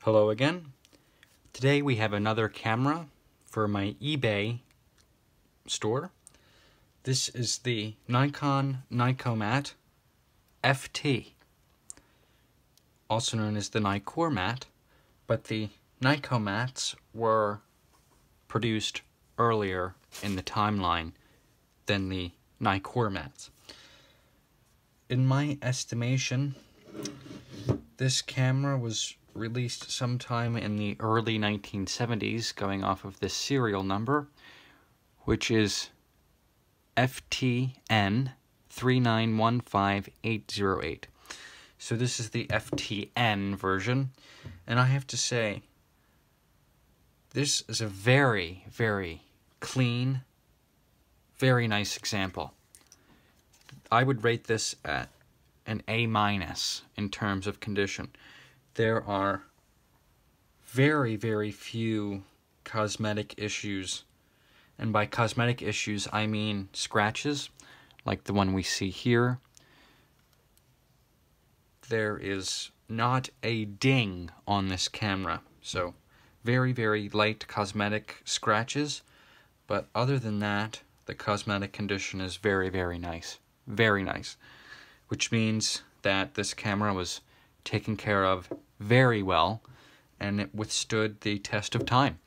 Hello again. Today we have another camera for my eBay store. This is the Nikon FT, also known as the Nicormat, but the Nicomats were produced earlier in the timeline than the Nicormats. In my estimation, this camera was released sometime in the early 1970s, going off of this serial number, which is FTN 3915808. So this is the FTN version, and I have to say, this is a very, very clean, very nice example. I would rate this at an A- in terms of condition. There are very, very few cosmetic issues, and by cosmetic issues I mean scratches, like the one we see here. There is not a ding on this camera, so very, very light cosmetic scratches, but other than that, the cosmetic condition is very, very nice. Very nice. Which means that this camera was taken care of very well, and it withstood the test of time.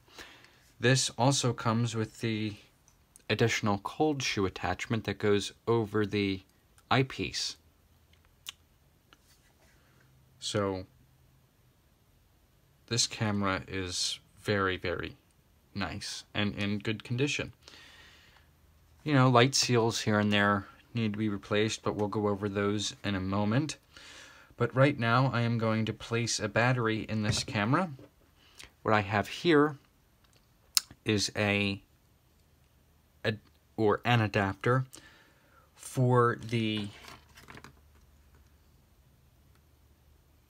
This also comes with the additional cold shoe attachment that goes over the eyepiece. So this camera is very, very nice and in good condition. You know, light seals here and there need to be replaced, but we'll go over those in a moment. But right now I am going to place a battery in this camera. What I have here is an adapter for the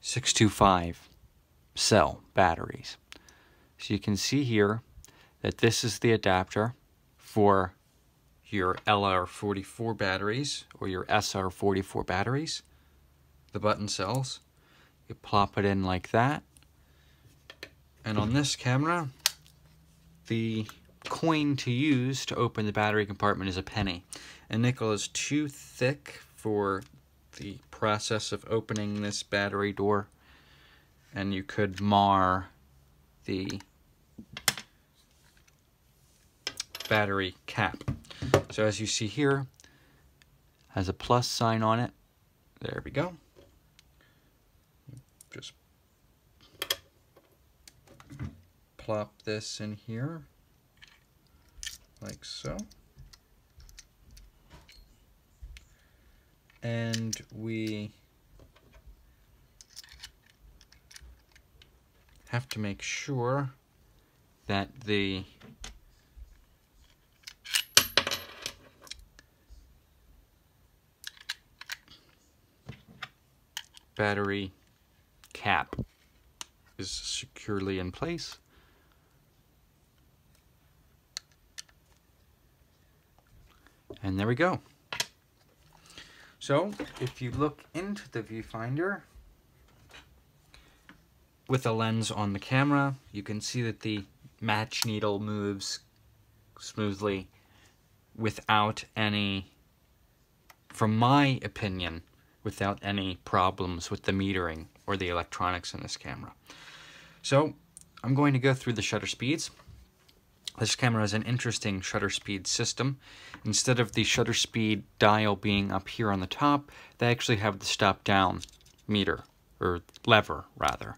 625 cell batteries. So you can see here that this is the adapter for your LR44 batteries or your SR44 batteries, the button cells. You plop it in like that, and on this camera the coin to use to open the battery compartment is a penny. A nickel is too thick for the process of opening this battery door, and you could mar the battery cap. So as you see here, has a plus sign on it. There we go. Just plop this in here, like so. And we have to make sure that the battery cap is securely in place. And there we go. So, if you look into the viewfinder with a lens on the camera, you can see that the match needle moves smoothly without any, from my opinion, without any problems with the metering or the electronics in this camera. So, I'm going to go through the shutter speeds. This camera has an interesting shutter speed system. Instead of the shutter speed dial being up here on the top, they actually have the stop down meter, or lever rather,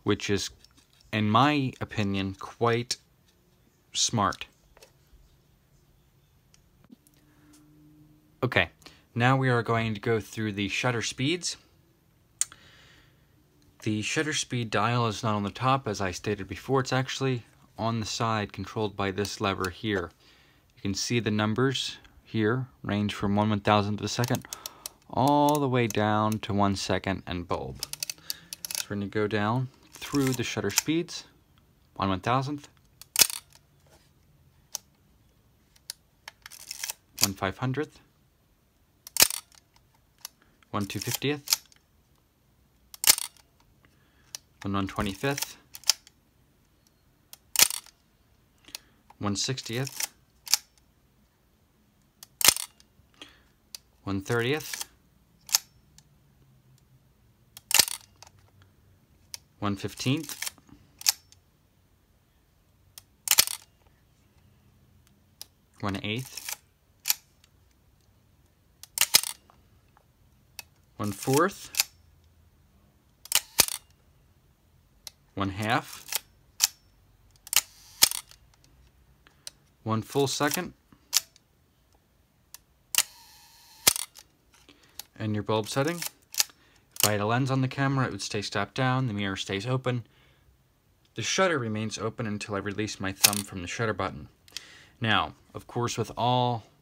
which is, in my opinion, quite smart. Okay, now we are going to go through the shutter speeds. The shutter speed dial is not on the top, as I stated before. It's actually on the side, controlled by this lever here. You can see the numbers here range from 1/1000th of a second all the way down to 1 second and bulb. So we're going to go down through the shutter speeds. 1/1000th, 1/500th, 1/250th, 1/125th, 1/60th, 1/30th, 1/15th, 1/8th, 1/4, 1/2, 1 full second, and your bulb setting. If I had a lens on the camera, it would stay strapped down, the mirror stays open. The shutter remains open until I release my thumb from the shutter button. Now, of course, with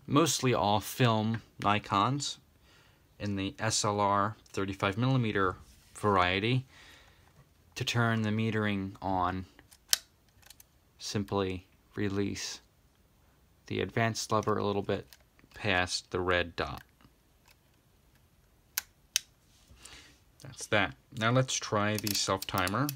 mostly all film Nikons in the SLR 35mm variety, to turn the metering on, simply release the advanced lever a little bit past the red dot. That's that. Now let's try the self-timer.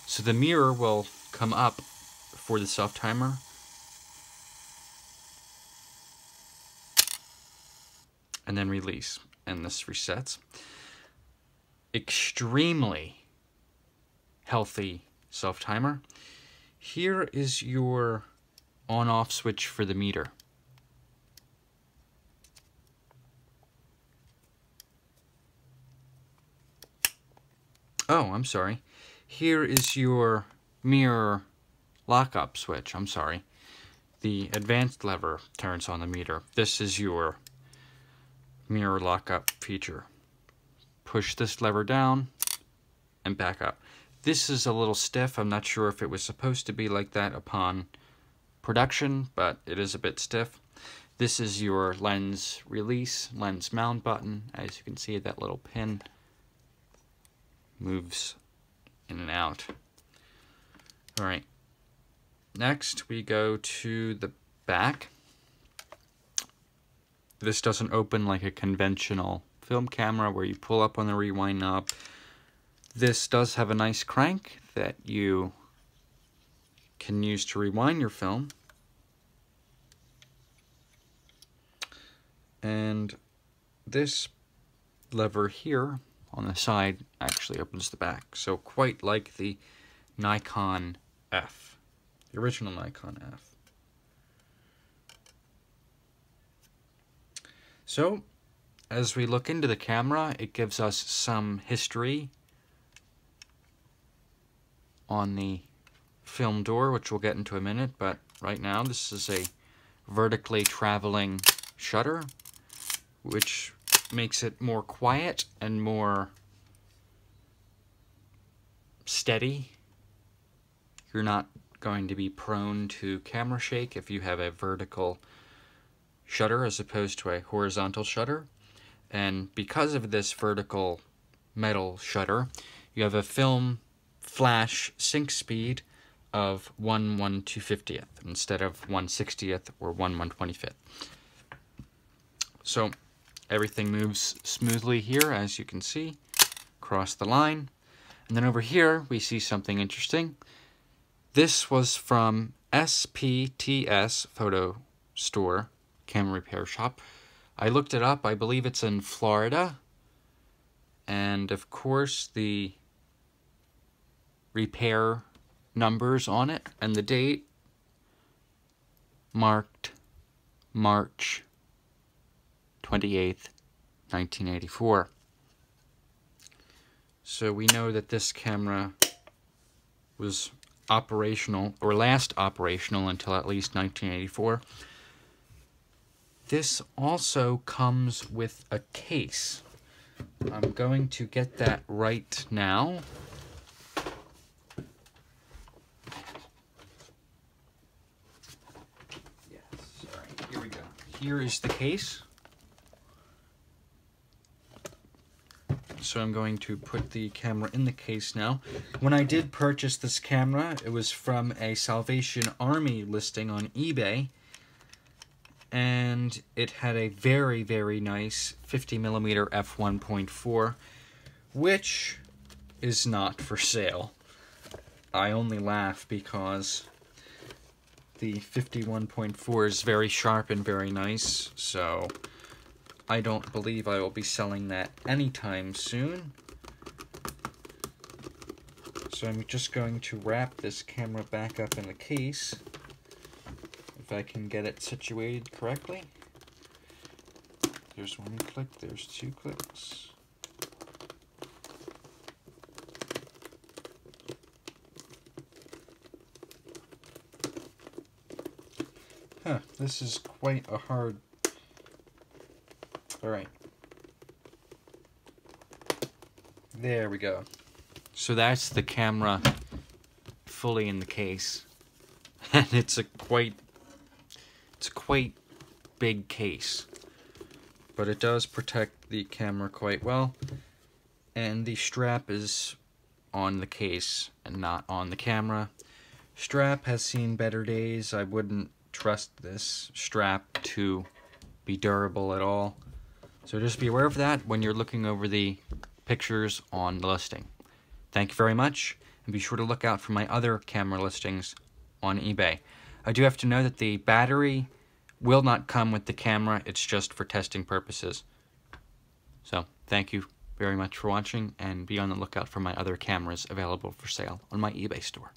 So the mirror will come up for the self-timer. And then release. And this resets. Extremely healthy self-timer. Here is your on-off switch for the meter. Oh, I'm sorry. Here is your mirror lock-up switch. I'm sorry. The advanced lever turns on the meter. This is your mirror lock-up feature. Push this lever down and back up. This is a little stiff. I'm not sure if it was supposed to be like that upon production, but it is a bit stiff. This is your lens release, lens mount button. As you can see, that little pin moves in and out. Alright, next we go to the back. This doesn't open like a conventional film camera where you pull up on the rewind knob. This does have a nice crank that you can use to rewind your film. And this lever here on the side actually opens the back. So quite like the Nikon F, the original Nikon F. So as we look into the camera, it gives us some history on the film door, which we'll get into a minute, but right now this is a vertically traveling shutter, which makes it more quiet and more steady. You're not going to be prone to camera shake if you have a vertical shutter as opposed to a horizontal shutter. And because of this vertical metal shutter, you have a film flash sync speed of 1/1/250th instead of 1/60th or 1/125th. So everything moves smoothly here, as you can see, across the line. And then over here, we see something interesting. This was from SPTS Photo Store, Camera Repair Shop. I looked it up. I believe it's in Florida. And of course, the repair numbers on it and the date marked March 28th, 1984. So we know that this camera was operational, or last operational, until at least 1984. This also comes with a case. I'm going to get that right now. Yes, sorry. Here we go. Here is the case. So I'm going to put the camera in the case now. When I did purchase this camera, it was from a Salvation Army listing on eBay. and it had a very, very nice 50mm f1.4, which is not for sale. I only laugh because the 51.4 is very sharp and very nice, so I don't believe I will be selling that anytime soon. So I'm just going to wrap this camera back up in the case, if I can get it situated correctly. There's one click, there's two clicks. Huh, this is quite a hard... Alright. There we go. So that's the camera fully in the case. And it's a quite big case. But it does protect the camera quite well. And the strap is on the case and not on the camera. Strap has seen better days. I wouldn't trust this strap to be durable at all. So just be aware of that when you're looking over the pictures on the listing. Thank you very much, and be sure to look out for my other camera listings on eBay. I do have to know that the battery will not come with the camera, it's just for testing purposes. So, thank you very much for watching, and be on the lookout for my other cameras available for sale on my eBay store.